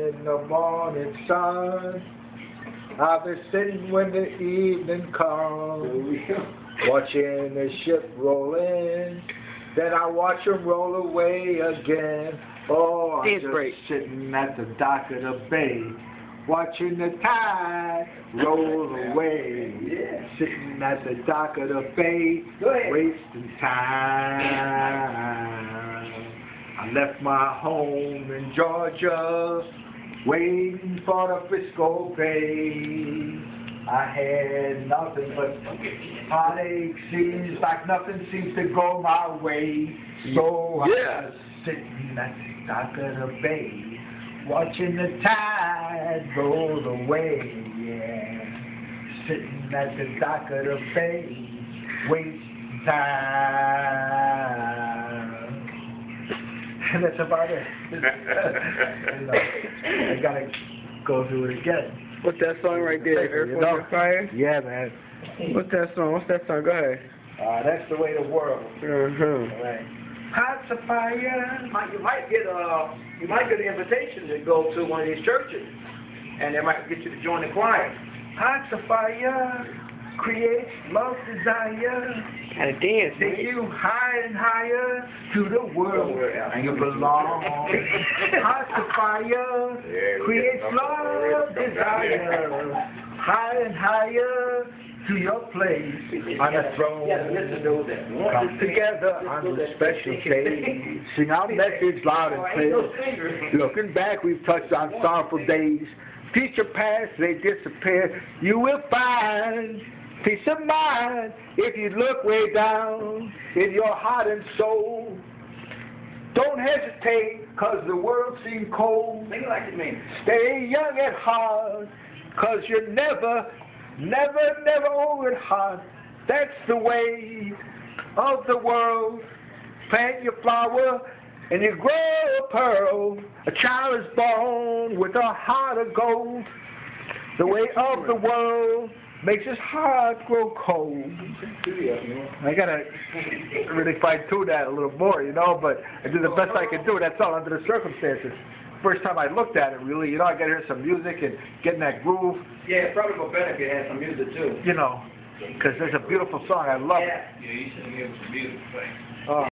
in the morning sun. I've been sitting when the evening comes, watching the ship roll in. Then I watch them roll away again. Oh, I'm just sitting at the dock of the bay, watching the tide roll away. Sitting at the dock of the bay, wasting time. I left my home in Georgia, waiting for the Frisco Bay. I had nothing but heartache. Seems like nothing seems to go my way. So I'm just sitting at the dock of the bay, watching the tide roll away. Yeah, sitting at the dock of the bay, wasting time. And that's about it. I gotta go through it again. What's that song right there? Earth, Wind & Fire? Yeah, man. What's that song? Go ahead. That's the way the world. Right. Hearts of fire. You might get an invitation to go to one of these churches, and they might get you to join the choir. Hearts of fire create love, desire. Gotta dance, Take you higher and higher to the world and you belong. Hearts of fire creates love, desire. Higher and higher to your place on the throne. Come together on the special stage. Sing our message loud and clear. Looking back, we've touched on sorrowful days. Future past, they disappear. You will find peace of mind if you look way down in your heart and soul. Don't hesitate, cause the world seems cold. Sing like it means. Stay young at heart, cause you're never old at heart. That's the way of the world. Plant your flower and you grow a pearl. A child is born with a heart of gold. The way of the world makes his heart grow cold. I gotta really fine-tune that a little more, but I did the best I could do. That's all under the circumstances. First time I looked at it, really, I gotta hear some music and get in that groove. Yeah, it's probably more better if you had some music too. Because there's a beautiful song. I love it. Yeah, you should give some music.